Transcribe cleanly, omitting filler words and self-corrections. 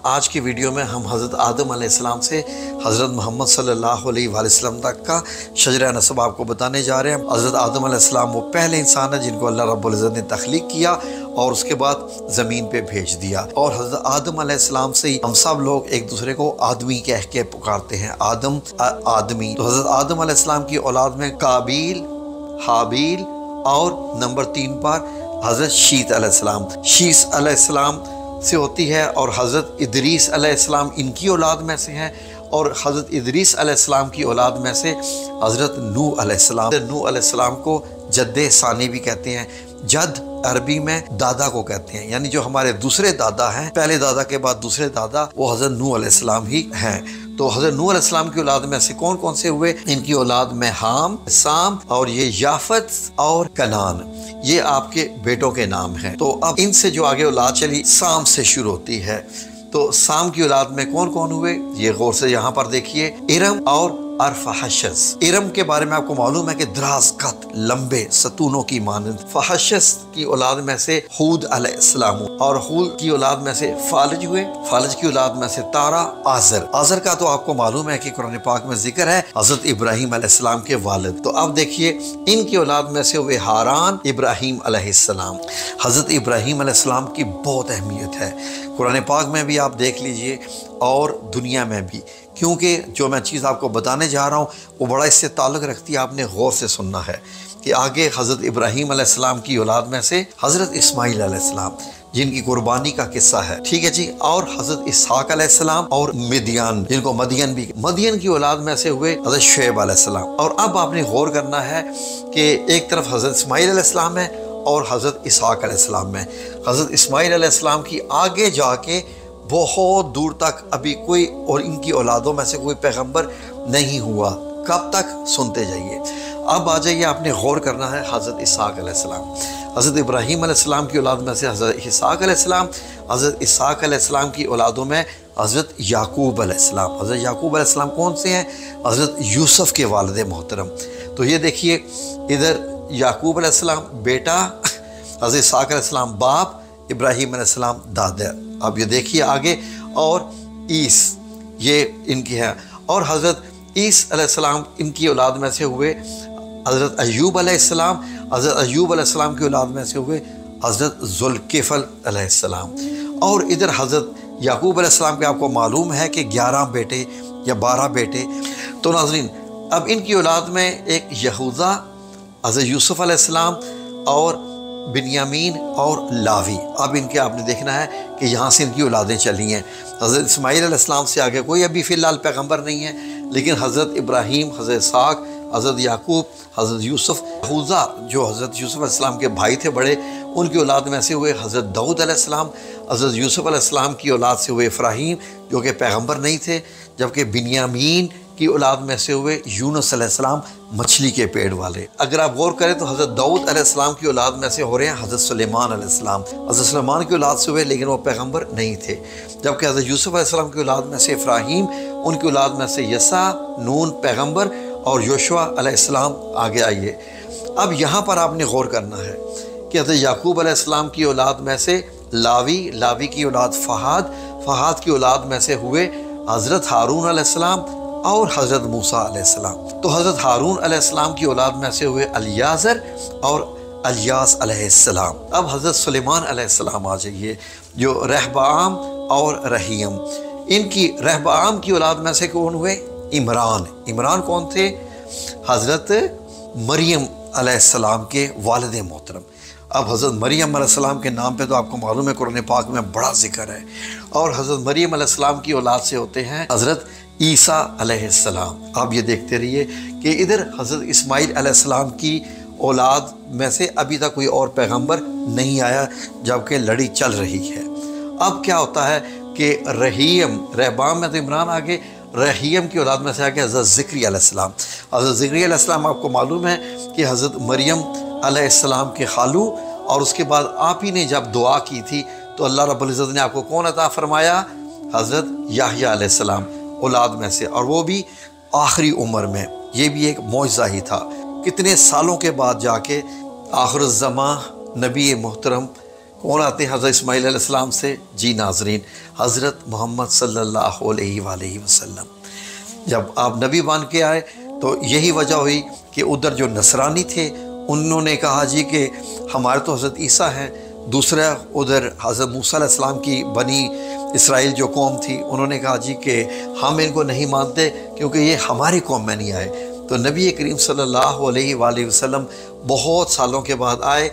آج کی ویڈیو میں ہم حضرت آدم علیہ السلام سے حضرت محمد صلی اللہ علیہ وآلہ وسلم تک کا شجرہ نسب آپ کو بتانے جا رہے ہیں۔ حضرت آدم علیہ السلام وہ پہلے انسان ہیں جن کو اللہ رب العزت نے تخلیق کیا اور اس کے بعد زمین پہ بھیج دیا، اور حضرت آدم علیہ السلام سے ہی ہم سب لوگ ایک دوسرے کو آدمی کہہ کے پکارتے ہیں، آدم آدمی۔ تو حضرت آدم علیہ السلام کی اولاد میں قابیل، حابیل اور نمبر 3 پر حضرت شیت علیہ السلام، شیس علیہ السلام سے ہوتی ہے، اور حضرت ادریس علیہ السلام ان کی اولاد میں سے ہیں، اور حضرت ادریس علیہ السلام کی اولاد میں سے حضرت نوح علیہ السلام۔ نوح علیہ السلام کو جد ثانی بھی کہتے ہیں، جد عربی میں دادا کو کہتے ہیں، یعنی جو ہمارے دوسرے دادا ہیں، پہلے دادا کے بعد دوسرے دادا وہ حضرت نوح علیہ السلام ہی ہیں۔ تو حضرت نوح علیہ السلام کی اولاد میں سے کون کون سے ہوئے؟ ان کی اولاد میں حام، سام اور یہ یافت اور کنان، یہ آپ کے بیٹوں کے نام ہیں۔ تو اب ان سے جو آگے اولاد چلی سام سے شروع ہوتی ہے، تو سام کی اولاد میں کون کون ہوئے یہ غور سے یہاں پر دیکھیے، ارم اور ارفحشس۔ ارم کے بارے میں آپ کو معلوم ہے کہ دراز قد لمبے ستونوں کی مانند۔ فحشس کی اولاد میں سے ہود علیہ السلام، اور ہود کی اولاد میں سے فالج ہوئے، فالج کی اولاد میں سے تارا، آزر۔ آزر کا تو آپ کو معلوم ہے کہ قرآن پاک میں ذکر ہے، حضرت ابراہیم علیہ السلام کے والد۔ تو اب دیکھیے ان کی اولاد میں سے ہوئے ہاران، ابراہیم علیہ السلام۔ حضرت ابراہیم علیہ السلام کی بہت اہمیت ہے، قرآن پاک میں بھی آپ دیکھ لیجئے اور دنیا میں بھی، کیونکہ جو میں چیز آپ کو بتانے جا رہا ہوں وہ بڑا اس سے تعلق رکھتی ہے، آپ نے غور سے سننا ہے کہ آگے حضرت ابراہیم علیہ السلام کی اولاد میں سے حضرت اسماعیل علیہ السلام جن کی قربانی کا قصہ ہے، ٹھیک ہے جی، اور حضرت اسحاق علیہ السلام اور مدین جن کو مدین بھی، مدین کی اولاد میں سے ہوئے حضرت شعیب علیہ السلام۔ اور اب آپ نے غور کرنا ہے کہ ایک طرف حضرت اسماعیل علیہ السلام ہے اور حضرت اسحاق علیہ السلام میں، حضرت اسماعیل علیہ السلام کی آگے جا کے بہت دور تک ابھی کوئی اور ان کی اولادوں میں سے کوئی پیغمبر نہیں ہوا، کب تک سنتے جائیے۔ اب آ جائیے، آپ نے غور کرنا ہے حضرت اسحاق علیہ السلام، حضرت ابراہیم علیہ السلام کی اولاد میں سے حضرت اسحاق علیہ السلام، حضرت اسحاق علیہ السلام کی اولادوں میں حضرت یعقوب علیہ السلام۔ حضرت یعقوب علیہ السلام کون سے ہیں؟ حضرت یوسف کے والد محترم۔ تو یہ دیکھیے ادھر یعقوب علیہ السلام بیٹا، حضرت اسحاق علیہ السلام باپ، ابراہیم علیہ السلام دادا۔ اب یہ دیکھیے آگے، اور عیس یہ ان کی ہے، اور حضرت عیس علیہ السلام ان کی اولاد میں سے ہوئے حضرت ایوب علیہ السلام، حضرت ایوب علیہ السلام کی اولاد میں سے ہوئے حضرت ذوالکفل علیہ السلام۔ اور ادھر حضرت یعقوب علیہ السلام کے آپ کو معلوم ہے کہ 11 بیٹے یا 12 بیٹے۔ تو ناظرین اب ان کی اولاد میں ایک یہوذا، حضرت یوسف علیہ السلام اور بنیامین اور لاوی۔ اب ان کے آپ نے دیکھنا ہے کہ یہاں سے ان کی اولادیں چلی ہیں۔ حضرت اسماعیل علیہ السلام سے آگے کوئی ابھی فی الحال پیغمبر نہیں ہے، لیکن حضرت ابراہیم، حضرت اسحاق، حضرت یعقوب، حضرت یوسف، یہوذا جو حضرت یوسف علیہ السلام کے بھائی تھے بڑے، ان کی اولاد میں سے ہوئے حضرت داؤد علیہ السلام۔ حضرت یوسف علیہ السلام کی اولاد سے ہوئے افراہیم جو کہ پیغمبر نہیں تھے، جبکہ بنیامین کی اولاد میں سے ہوئے یونس علیہ السلام مچھلی کے پیڑ والے۔ اگر آپ غور کریں تو حضرت داؤد علیہ السلام کی اولاد میں سے ہو رہے ہیں حضرت سلیمان علیہ السلام، حضرت سلیمان کی اولاد سے ہوئے لیکن وہ پیغمبر نہیں تھے، جبکہ حضرت یوسف علیہ السلام کی اولاد میں سے افراہیم، ان کی اولاد میں سے یسع، نون پیغمبر، اور یوشوا علیہ السلام۔ آگے آئیے، اب یہاں پر آپ نے غور کرنا ہے کہ حضرت یعقوب علیہ السلام کی اولاد میں سے لاوی، لاوی کی اولاد فہد، فہد کی اولاد میں سے ہوئے حضرت ہارون علیہ السلام اور حضرت موسیٰ علیہ السلام۔ تو حضرت ہارون علیہ السلام کی اولاد میں سے ہوئے الیعزر اور الیاس علیہ السلام۔ اب حضرت سلیمان علیہ السلام آ جائیے، جو رہبعام اور رحیم، ان کی رہبعام کی اولاد میں سے کون ہوئے؟ عمران۔ عمران کون تھے؟ حضرت مریم علیہ السلام کے والد محترم۔ اب حضرت مریم علیہ السلام کے نام پہ تو آپ کو معلوم ہے قرآن پاک میں بڑا ذکر ہے، اور حضرت مریم علیہ السلام کی اولاد سے ہوتے ہیں حضرت عیسیٰ علیہ السلام۔ آپ یہ دیکھتے رہیے کہ ادھر حضرت اسماعیل علیہ السلام کی اولاد میں سے ابھی تک کوئی اور پیغمبر نہیں آیا، جبکہ لڑی چل رہی ہے۔ اب کیا ہوتا ہے کہ رحیم، رہبام میں تو عمران آگے، رحیم کی اولاد میں سے آگے حضرت ذکری علیہ السلام۔ حضرت ذکری علیہ السلام آپ کو معلوم ہے کہ حضرت مریم علیہ السلام کے خالو، اور اس کے بعد آپ ہی نے جب دعا کی تھی تو اللہ رب العزت نے آپ کو کون عطا فرمایا؟ حضرت یحییٰ علیہ السلام اولاد میں سے، اور وہ بھی آخری عمر میں۔ یہ بھی ایک معجزہ ہی تھا، کتنے سالوں کے بعد جا کے آخر الزماں نبی محترم کون آتے ہیں حضرت اسماعیل علیہ السلام سے؟ جی ناظرین، حضرت محمد صلی اللہ علیہ وآلہ وسلم جب آپ نبی بن کے آئے تو یہی وجہ ہوئی کہ ادھر جو نصرانی تھے انہوں نے کہا جی کہ ہمارے تو حضرت عیسیٰ ہیں، دوسرا ادھر حضرت موسیٰ علیہ السلام کی بنی اسرائیل جو قوم تھی انہوں نے کہا جی کہ ہم ان کو نہیں مانتے کیونکہ یہ ہماری قوم میں نہیں آئے۔ تو نبی کریم صلی اللہ علیہ وآلہ وسلم بہت سالوں کے بعد آئے